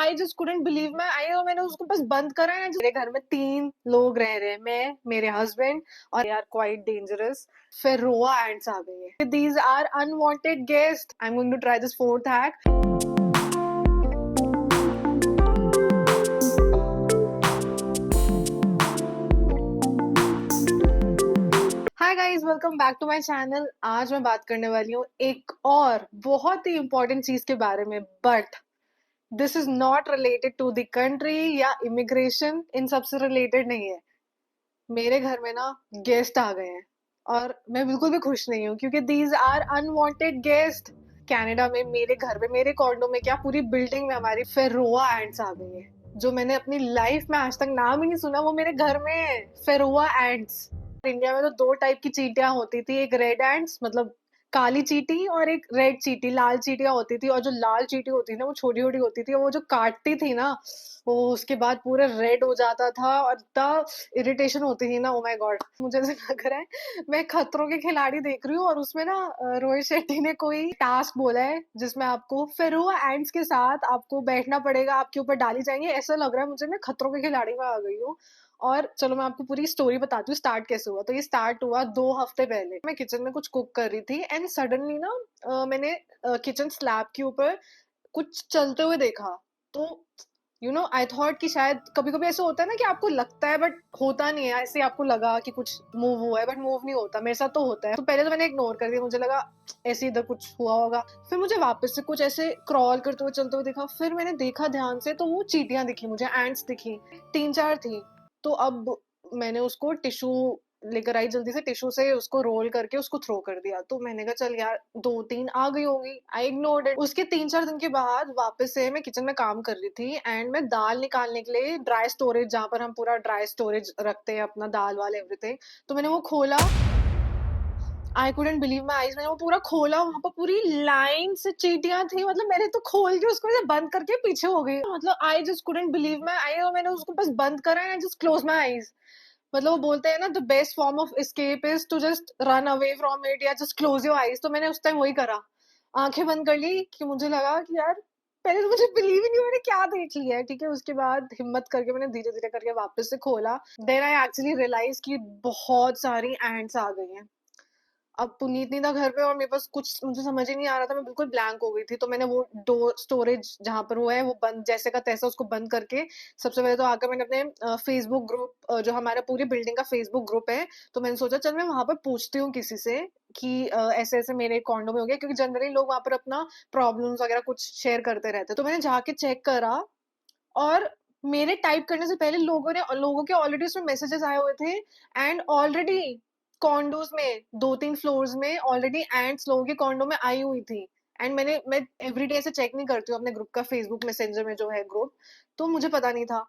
आई just couldn't believe मैं आई और मैंने उसको बस बंद करा है। मेरे घर में 3 लोग रह रहे हैं, मैं, मेरे हस्बैंड, और they are quite dangerous. Pharaoh ants आ गई है। These are unwanted guest. I am going to try this fourth hack. Hi guys, welcome back to my channel. आज मैं बात करने वाली हूँ एक और बहुत ही इंपॉर्टेंट चीज के बारे में, but this is not related to the country या इमिग्रेशन, इन सब से रिलेटेड नहीं है। मेरे घर में ना गेस्ट आ गए हैं और मैं बिल्कुल भी खुश नहीं हूँ क्योंकि these are unwanted guest. Canada में मेरे घर में, मेरे कॉन्डो में, क्या पूरी बिल्डिंग में हमारी फेरोआ एंड्स आ गई है, जो मैंने अपनी लाइफ में आज तक नाम ही नहीं सुना। वो मेरे घर में है, फेरोआ एंड्स। इंडिया में तो 2 टाइप की चींटियां होती थी, एक रेड एंड्स मतलब काली चींटी और एक रेड चींटी, लाल चींटियां होती थी। और जो लाल चींटी होती थी ना, वो छोटी छोटी होती थी और वो जो काटती थी ना, वो उसके बाद पूरा रेड हो जाता था और इतना इरिटेशन होती थी ना। ओ माय गॉड, मुझे ऐसा लग रहा है मैं खतरों के खिलाड़ी देख रही हूँ और उसमें ना रोहित शेट्टी ने कोई टास्क बोला है जिसमें आपको फेरोआ एंड्स के साथ आपको बैठना पड़ेगा, आपके ऊपर डाली जाएंगे। ऐसा लग रहा है मुझे मैं खतरों के खिलाड़ी में आ गई हूँ। और चलो मैं आपको पूरी स्टोरी बताती हूँ स्टार्ट कैसे हुआ। तो ये स्टार्ट हुआ 2 हफ्ते पहले। मैं किचन में कुछ कुक कर रही थी एंड सडनली ना मैंने किचन स्लैब के ऊपर कुछ चलते हुए देखा। तो आई थॉट कि शायद कभी कभी ऐसा होता है ना कि आपको लगता है बट होता नहीं है। ऐसे आपको लगा कि कुछ मूव हुआ है बट मूव नहीं होता। मेरे साथ तो होता है। तो पहले तो मैंने इग्नोर कर दिया, मुझे लगा ऐसे इधर कुछ हुआ होगा। फिर मुझे वापस से कुछ ऐसे क्रॉल करते हुए चलते हुए देखा। फिर मैंने देखा ध्यान से, तो वो चींटियां दिखी मुझे, एंट्स दिखी, 3-4 थी। तो अब मैंने उसको टिश्यू लेकर आई, जल्दी से टिश्यू से उसको रोल करके उसको थ्रो कर दिया। तो मैंने कहा चल यार 2-3 आ गई होंगी, आई इग्नोर्ड इट। उसके 3-4 दिन के बाद वापस से मैं किचन में काम कर रही थी एंड मैं दाल निकालने के लिए ड्राई स्टोरेज, जहाँ पर हम पूरा ड्राई स्टोरेज रखते हैं अपना दाल वाल एवरीथिंग, तो मैंने वो खोला। I couldn't believe my eyes. मैंने वो पूरा खोला, वहां पर पूरी लाइन से चींटियां थी। मतलब मैंने तो खोल के उसको ऐसे बंद करके पीछे हो गई। मतलब I just couldn't believe my eye और मैंने उसको बस बंद करा and just close my eyes. मतलब वो बोलते हैं ना, the best form of escape is to just run away from it या जस्ट क्लोज योर आईज। तो मैंने उस टाइम वही करा, आंखें बंद कर ली कि मुझे लगा कि यार पहले तो मुझे बिलीव ही नहीं, मैंने क्या देख लिया है। ठीक है, उसके बाद हिम्मत करके मैंने धीरे धीरे करके वापस से खोला। देन आई एक्चुअली रियलाइज कि बहुत सारी एंट्स आ गई हैं। अब पुनीत नहीं था घर पे और मेरे पास कुछ, मुझे समझ ही नहीं आ रहा था, मैं बिल्कुल ब्लैंक हो गई थी। तो मैंने वो डोर स्टोरेज जहां पर वो है वो बंद, जैसे का तैसा उसको बंद करके, सबसे पहले तो आकर मैंने अपने फेसबुक ग्रुप, जो हमारा पूरी बिल्डिंग का फेसबुक ग्रुप है, तो मैंने सोचा चल मैं वहां पर पूछती हूँ किसी से कि ऐसे ऐसे मेरे कॉन्डो में हो गया, क्योंकि जनरली लोग वहां पर अपना प्रॉब्लम्स वगैरह कुछ शेयर करते रहते हैं। तो मैंने जाके चेक करा और मेरे टाइप करने से पहले लोगों के ऑलरेडी उसमें मैसेजेस आए हुए थे। एंड ऑलरेडी कॉन्डोज में 2-3 फ्लोर्स में ऑलरेडी एंट्स लोगों के कॉन्डो में आई हुई थी। एंड मैं एवरीडे ऐसे चेक नहीं करती हूँ अपने ग्रुप का, फेसबुक मैसेंजर में जो है ग्रुप, तो मुझे पता नहीं था।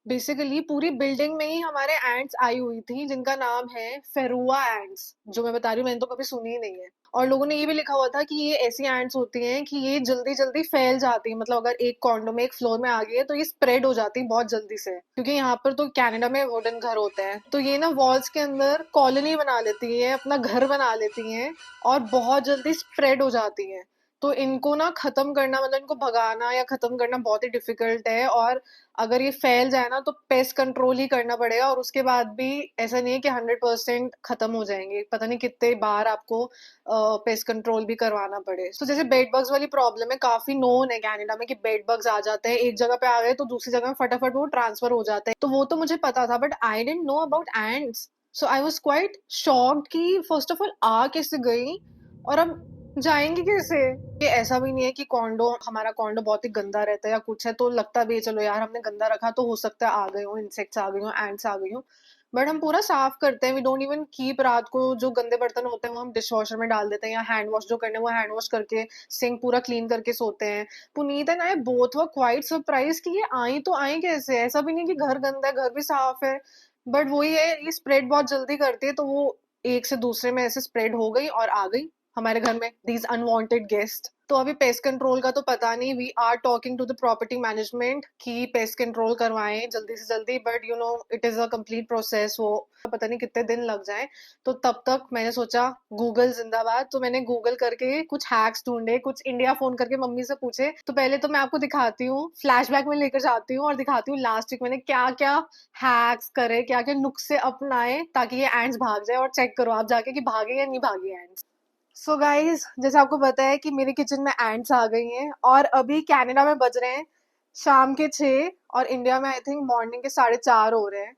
बेसिकली पूरी बिल्डिंग में ही हमारे एंट्स आई हुई थी जिनका नाम है फेरुआ एंट्स। जो मैं बता रही हूँ, मैंने तो कभी सुनी ही नहीं है। और लोगों ने ये भी लिखा हुआ था कि ये ऐसी एंट्स होती हैं कि ये जल्दी जल्दी फैल जाती है। मतलब अगर एक कॉन्डो में एक फ्लोर में आ गई है तो ये स्प्रेड हो जाती है बहुत जल्दी से, क्योंकि यहाँ पर तो कनाडा में वुडन घर होते हैं, तो ये ना वॉल्स के अंदर कॉलोनी बना लेती है, अपना घर बना लेती हैं और बहुत जल्दी स्प्रेड हो जाती हैं। तो इनको ना खत्म करना, मतलब इनको भगाना या खत्म करना बहुत ही डिफिकल्ट है। और अगर ये फैल जाए ना तो पेस्ट कंट्रोल ही करना पड़ेगा, और उसके बाद भी ऐसा नहीं है कि 100% खत्म हो जाएंगे। पता नहीं कितने बार आपको पेस्ट कंट्रोल भी करवाना पड़े। तो जैसे बेड बग्स वाली प्रॉब्लम है, काफी नोन है कनाडा में कि बेड बग्स आ जाते हैं, एक जगह पे आ गए तो दूसरी जगह में फटाफट वो ट्रांसफर हो जाते हैं। तो वो तो मुझे पता था, but I don't know about ants. So I was quite shocked कि फर्स्ट ऑफ ऑल आ कैसे गई और अब जाएंगी कैसे। ये ऐसा भी नहीं है कि हमारा कॉन्डो बहुत ही गंदा रहता है या कुछ है, तो लगता भी है चलो यार हमने गंदा रखा तो हो सकता है आ गए हो इंसेक्ट्स, आ गई हो एंट्स, आ गई हो। बट हम पूरा साफ करते हैं। वी डोंट इवन कीप, रात को जो गंदे बर्तन होते हैं वो हम डिश वॉशर में डाल देते हैं, या हैंड वॉश जो करने हैं वो हैंड वॉश करके सिंक पूरा क्लीन करके सोते हैं। Puneet and I both were quite surprise कि ये आई तो आई कैसे। ऐसा भी नहीं कि घर गंदा है, घर भी साफ है, बट वही है, ये स्प्रेड बहुत जल्दी करती है, तो वो एक से दूसरे में ऐसे स्प्रेड हो गई और आ गई। हमारे घर में दीज अनवांटेड गेस्ट। तो अभी पेस्ट कंट्रोल का तो पता नहीं, we are talking to the property management कि पेस्ट कंट्रोल करवाएं जल्दी से जल्दी, but you know it is a complete process, वो पता नहीं कितने दिन लग जाए। तो तब तक मैंने सोचा गूगल जिंदाबाद, तो मैंने गूगल करके कुछ हैक्स ढूंढे, कुछ इंडिया फोन करके मम्मी से पूछे। तो पहले तो मैं आपको दिखाती हूँ, फ्लैशबैक में लेकर जाती हूँ और दिखाती हूँ लास्ट वीक मैंने क्या क्या हैक्स करे, क्या क्या नुस्खे अपनाए ताकि ये एंड्स भाग जाए। और चेक करो आप जाके कि भागे या नहीं भागे एंड्स। सो गाइज, जैसे आपको पता है कि मेरे किचन में एंट्स आ गई हैं और अभी कनाडा में बज रहे हैं शाम के 6 और इंडिया में आई थिंक मॉर्निंग के 4:30 हो रहे हैं।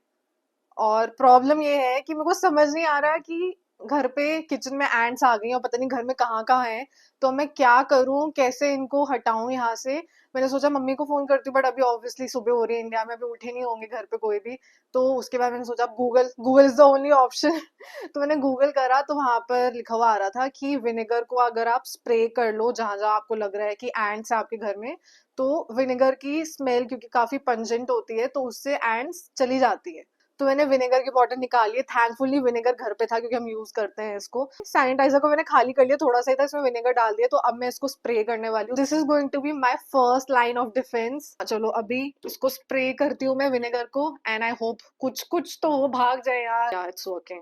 और प्रॉब्लम ये है कि मेरे को समझ नहीं आ रहा कि घर पे किचन में एंट्स आ गई हैं और पता नहीं घर में कहाँ कहाँ हैं। तो मैं क्या करूँ, कैसे इनको हटाऊं यहाँ से। मैंने सोचा मम्मी को फोन करती हूँ, बट अभी ऑब्वियसली सुबह हो रही है इंडिया में, अभी उठे नहीं होंगे घर पे कोई भी। तो उसके बाद मैंने सोचा Google, Google is the only option. तो मैंने गूगल करा तो वहां पर लिखा हुआ आ रहा था कि विनेगर को अगर आप स्प्रे कर लो जहां जहां आपको लग रहा है कि एंट्स है आपके घर में, तो विनेगर की स्मेल क्योंकि काफी पंजेंट होती है तो उससे एंट्स चली जाती है। तो मैंने विनेगर की बॉटल निकाली है, थैंकफुली विनेगर घर पे था क्योंकि हम यूज करते हैं इसको। सैनिटाइजर को मैंने खाली कर लिया, थोड़ा सा ही था, इसमें विनेगर डाल दिया। तो अब मैं इसको स्प्रे करने वाली हूँ। This is going to be my first line of defence. चलो अभी इसको स्प्रे करती हूँ मैं विनेगर को, एंड आई होप कुछ कुछ तो वो भाग जाए यार। It's working.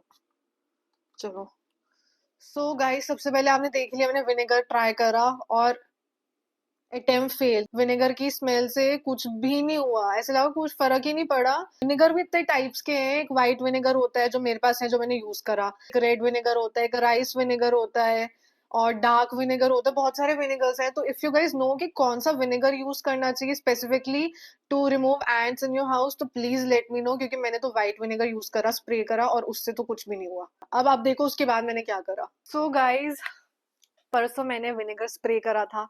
चलो, सो गाइस, सबसे पहले आपने देख लिया मैंने विनेगर ट्राई करा और अटेम्प्ट फेल। विनेगर की स्मेल से कुछ भी नहीं हुआ, ऐसे लगा कुछ फर्क ही नहीं पड़ा। विनेगर भी इतने टाइप्स के हैं, एक व्हाइट विनेगर होता है जो मेरे पास है जो मैंने यूज करा, एक रेड विनेगर होता है, एक राइस विनेगर होता है और डार्क विनेगर होता है। बहुत सारे विनेगर्स हैं। तो इफ यू गाइस नो कि कौन सा विनेगर यूज करना चाहिए specifically to remove ants in your house, तो प्लीज लेट मी नो, क्योंकि मैंने तो व्हाइट विनेगर यूज करा, स्प्रे करा और उससे तो कुछ भी नहीं हुआ। अब आप देखो उसके बाद मैंने क्या करा। सो गाइज, परसों मैंने विनेगर स्प्रे करा था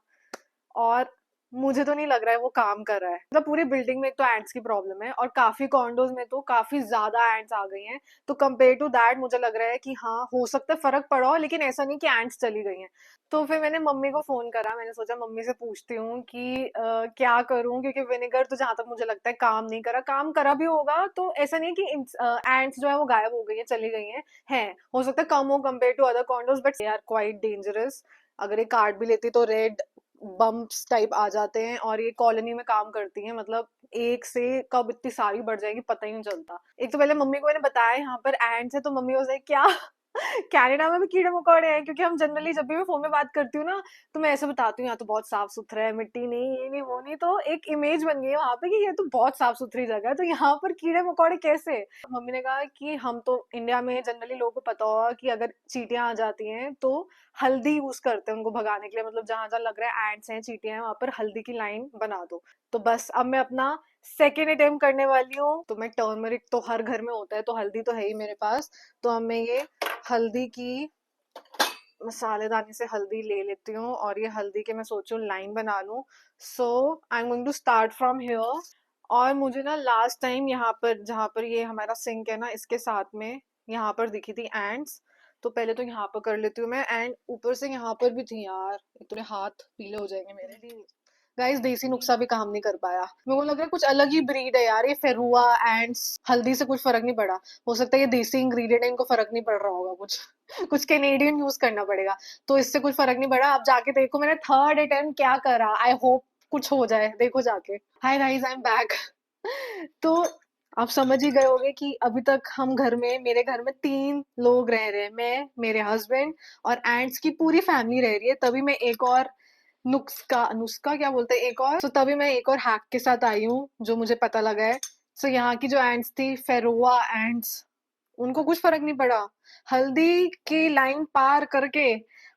और मुझे तो नहीं लग रहा है वो काम कर रहा है। मतलब पूरी बिल्डिंग में एक तो एंट्स की प्रॉब्लम है और काफी कॉन्डोज में तो काफी ज्यादा एंट्स आ गई हैं। तो कंपेयर टू दैट मुझे लग रहा है कि हाँ हो सकता है फर्क पड़ा हो, लेकिन ऐसा नहीं कि एंट्स चली गई हैं। तो फिर मैंने मम्मी को फोन करा, मैंने सोचा मम्मी से पूछती हूँ कि क्या करूँ, क्योंकि विनेगर तो जहां तक मुझे लगता है काम नहीं करा। काम करा भी होगा तो ऐसा नहीं कि एंट्स जो है वो गायब हो गई है, चली गई हैं। हो सकता है कम हो compare to other condos, but they are quite dangerous. अगर ये काट भी लेती तो रेड बम्प्स टाइप आ जाते हैं। और ये कॉलोनी में काम करती हैं, मतलब एक से कब इतनी सारी बढ़ जाएगी पता ही नहीं चलता। एक तो पहले मम्मी को मैंने बताया यहाँ पर एंड्स है, तो मम्मी वो क्या कनाडा में भी कीड़े मकोड़े हैं? क्योंकि हम जनरली जब भी मैं फोन में बात करती हूँ ना, तो मैं ऐसे बताती हूँ यहाँ तो बहुत साफ सुथरा है, मिट्टी नहीं, ये नहीं वो नहीं। तो एक इमेज बन गई है वहां पे कि ये तो बहुत साफ सुथरी जगह है, तो यहाँ पर कीड़े मकोड़े कैसे? मम्मी ने कहा कि हम तो इंडिया में जनरली लोगों को पता होगा कि अगर चींटियां आ जाती हैं तो हल्दी यूज करते हैं उनको भगाने के लिए। मतलब जहां जहां लग रहा है एंट्स हैं, चींटियां हैं, वहां पर हल्दी की लाइन बना दो। तो बस अब मैं अपना सेकेंड अटेम्प्ट करने वाली हूँ। तो मैं टर्मरिक तो हर घर में होता है, तो हल्दी तो है ही मेरे पास। तो अब मैं ये हल्दी की मसालेदानी से हल्दी ले लेती हूँ और ये हल्दी के मैं सोचूं लाइन बना लूं। So I am going to start from here. और मुझे ना लास्ट टाइम यहाँ पर जहाँ पर ये हमारा सिंक है ना, इसके साथ में यहाँ पर दिखी थी एंट्स। तो पहले तो यहाँ पर कर लेती हूँ मैं, एंड ऊपर से यहाँ पर भी थी यार, इतने हाथ पीले हो जाएंगे मेरे। गाइस, देसी नुस्खा भी काम नहीं कर पाया। मेरे को लग रहा है कुछ अलग ही ब्रीड है यार ये फेरुआ एंड्स। हल्दी से कुछ फर्क नहीं पड़ा। हो सकता है ये देसी इंग्रेडिएंट है, इनको फर्क नहीं पड़ रहा होगा कुछ। कुछ कैनेडियन यूज करना पड़ेगा। तो इससे कुछ फर्क नहीं पड़ा। आप जाके देखो मैंने थर्ड अटेम्प्ट क्या करा, आई होप कुछ हो जाए, देखो जाके। Hi guys, I am back. तो आप समझ ही गए होंगे कि अभी तक हम घर में, मेरे घर में 3 लोग रह रहे हैं, मैं, मेरे हस्बैंड और एंट्स की पूरी फैमिली रह रही है। तभी मैं एक और नुस्खा नुस्खा क्या बोलते हैं, एक और, तो तभी मैं एक और हैक के साथ आई हूँ जो मुझे पता लगा है। सो यहाँ की जो एंट्स थी, फेरोआ एंट्स, उनको कुछ फर्क नहीं पड़ा। हल्दी की लाइन पार करके,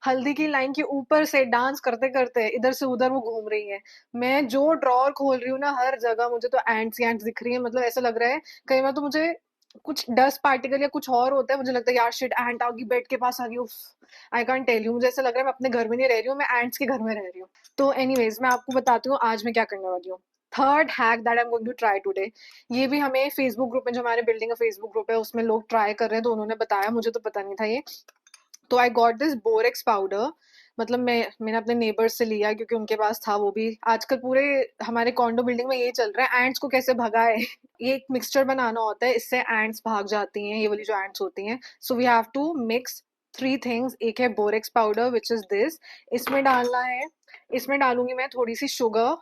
हल्दी की लाइन के ऊपर से डांस करते करते इधर से उधर वो घूम रही है। मैं जो ड्रॉर खोल रही हूँ ना, हर जगह मुझे तो एंट्स ही एंट्स दिख रही है। मतलब ऐसा लग रहा है कई बार तो मुझे कुछ डस्ट पार्टिकल या कुछ और होता है, मुझे लगता है यार शिट एंट आ गई, बेड के पास आ गई। आई कांट टेल यू, मुझे ऐसा लग रहा है मैं अपने घर में नहीं रह रही हूँ, मैं एंट्स के घर में रह रही हूँ। तो एनीवेज, मैं आपको बताती हूँ आज मैं क्या करने वाली हूँ। Third hack that I am going to try today. ये भी हमें फेसबुक ग्रुप में, जो हमारे बिल्डिंग का फेसबुक ग्रुप है उसमें लोग ट्राई कर रहे हैं, तो उन्होंने बताया, मुझे तो पता नहीं था ये। तो I got this borax powder. मतलब मैंने अपने नेबर से लिया क्योंकि उनके पास था। वो भी आजकल पूरे हमारे कॉन्डो बिल्डिंग में यही चल रहा है, एंट्स को कैसे भगाए। ये एक मिक्सचर बनाना होता है, इससे एंट्स भाग जाती हैं, ये वाली जो एंट्स होती हैं। So we have to mix 3 things. एक है borax powder which is this, इसमें डालना है। इसमें डालूंगी मैं थोड़ी सी शुगर,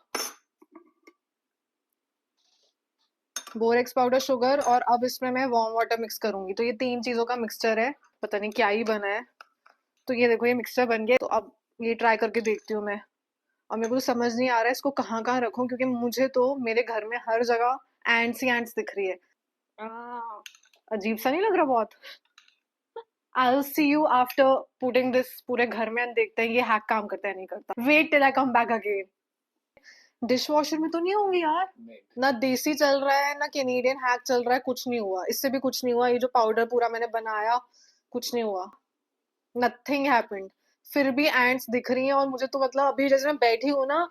बोरेक्स पाउडर, शुगर, और अब इसमें मैं वार्म वाटर मिक्स करूंगी। तो ये 3 चीजों का मिक्सचर है, पता नहीं क्या ही बना है। तो ये देखो ये मिक्सचर बन गया। तो अब ये ट्राई करके देखती हूँ मैं। और मेरे को तो समझ नहीं आ रहा है इसको कहाँ कहाँ रखूं, क्योंकि मुझे तो मेरे घर में हर जगह एंट्स ही एंट्स दिख रही है। अजीब सा नहीं लग रहा बहुत? I will see you after putting this पूरे घर में, and देखते हैं ये हैक काम करता है नहीं करता। Wait till I come back again. Dishwasher में तो नहीं होंगी यार? ना देसी चल रहा है ना कैनेडियन हैक चल रहा है, कुछ नहीं हुआ, इससे भी कुछ नहीं हुआ। ये जो पाउडर पूरा मैंने बनाया, कुछ नहीं हुआ, नथिंग हैपेंड। फिर भी एंट्स दिख रही हैं। और मुझे तो मतलब अभी जैसे मैं बैठी हूँ ना,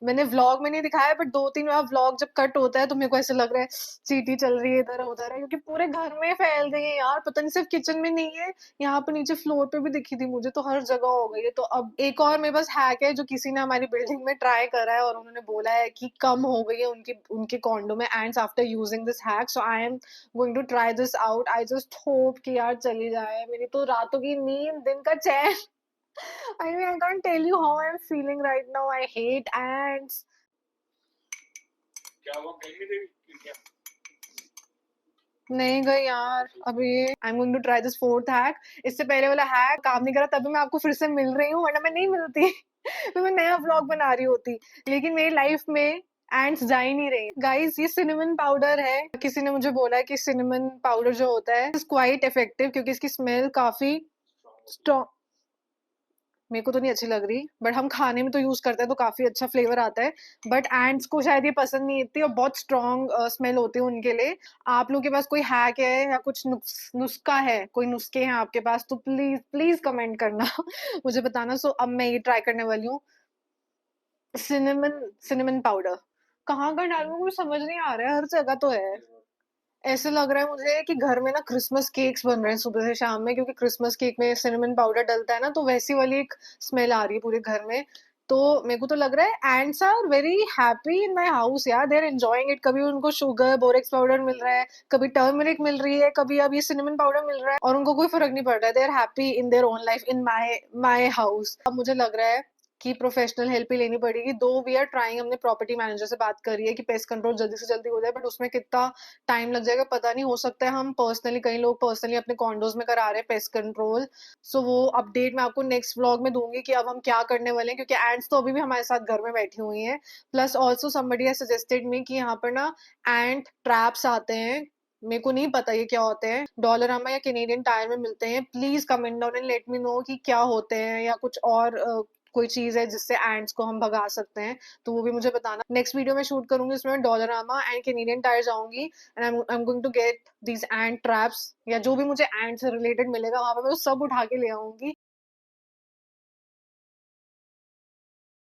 मैंने व्लॉग में नहीं दिखाया बट 2-3 बार व्लॉग जब कट होता है तो मेरे को ऐसे लग रहा है चींटी चल रही है इधर उधर है, क्योंकि पूरे घर में फैल गई है यार। पता नहीं सिर्फ किचन में नहीं है, यहाँ पे नीचे फ्लोर पे भी दिखी थी मुझे, तो हर जगह हो गई है। तो अब एक और मेरे पास हैक है जो किसी ने हमारी बिल्डिंग में ट्राई करा है, और उन्होंने बोला है कि कम हो गई है उनकी उनके कॉन्डो में ants after using this hack. So I am going to try this out. I just hope कि यार चली जाए मेरी तो रातों की नींद, दिन का चैन। I mean, I can't tell you how I'm feeling right now. I hate ants. क्या हुआ, गई नहीं थी क्या? नहीं गई यार अभी। I am going to try this fourth hack. इससे पहले वाला हैक काम नहीं करा, तभी मैं आपको फिर से मिल रही हूँ, वरना मैं नहीं मिलती। तो मैं नया व्लॉग बना रही होती। लेकिन मेरी लाइफ में एंड्स जा ही नहीं रही। गाइस ये सिनेमन पाउडर है। किसी ने मुझे बोला है कि सिनेमन पाउडर जो होता है इज क्वाइट इफेक्टिव, क्योंकि इसकी स्मेल काफी स्ट्रॉन्ग, मेरे को तो नहीं अच्छी लग रही, बट हम खाने में तो यूज करते हैं तो काफी अच्छा फ्लेवर आता है। बट एंड्स को शायद ये पसंद नहीं इतनी, और बहुत स्ट्रॉन्ग स्मेल होती है उनके लिए। आप लोग के पास कोई हैक है या कुछ नुस्खा है, कोई नुस्खे हैं आपके पास, तो प्लीज प्लीज कमेंट करना। मुझे बताना। सो अब मैं ये ट्राई करने वाली हूँ। सिनेमन सिनेमन पाउडर कहाँ का डालूं, मुझे समझ नहीं आ रहा है, हर जगह तो है। ऐसे लग रहा है मुझे कि घर में ना क्रिसमस केक्स बन रहे हैं सुबह से शाम में, क्योंकि क्रिसमस केक में सिनेमन पाउडर डलता है ना, तो वैसी वाली एक स्मेल आ रही है पूरे घर में। तो मेरे को तो लग रहा है ants are very happy in my house यार, दे आर एंजॉयिंग इट। कभी उनको शुगर बोरेक्स पाउडर मिल रहा है, कभी टर्मरिक मिल रही है, कभी अब ये सिनेमन पाउडर मिल रहा है, और उनको कोई फर्क नहीं पड़ रहा है। They are happy in their own life in my my house. अब मुझे लग रहा है कि प्रोफेशनल हेल्प ही लेनी पड़ेगी। दो वी आर ट्राइंग, हमने प्रॉपर्टी मैनेजर से बात करी है कि पेस्ट कंट्रोल जल्दी से जल्दी हो जाए, बट उसमें कितना टाइम लग जाएगा पता नहीं। हो सकता है हम पर्सनली, कई लोग पर्सनली अपने कॉन्डोज में करा रहे हैं पेस्ट कंट्रोल। सो वो अपडेट मैं आपको नेक्स्ट व्लॉग में दूंगी कि अब हम क्या करने वाले हैं, क्योंकि एंड्स तो अभी भी हमारे साथ घर में बैठी हुई हैं। Plus also somebody has suggested me कि यहाँ पर ना एंट ट्रैप्स आते हैं। मेरे को नहीं पता ये क्या होते हैं, डॉलरामा या कैनेडियन टायर में मिलते हैं। Please comment down and let me no कि क्या होते हैं, या कुछ और कोई चीज है जिससे एंड्स को हम भगा सकते हैं, तो वो भी मुझे बताना। नेक्स्ट वीडियो में शूट करूंगी, उसमें मैं डॉलरामा एंड कैनेडियन टायर जाऊंगी, and I am going to get these ant traps, या जो भी मुझे एंड से रिलेटेड मिलेगा वहां पर मैं वो सब उठा के ले आऊंगी।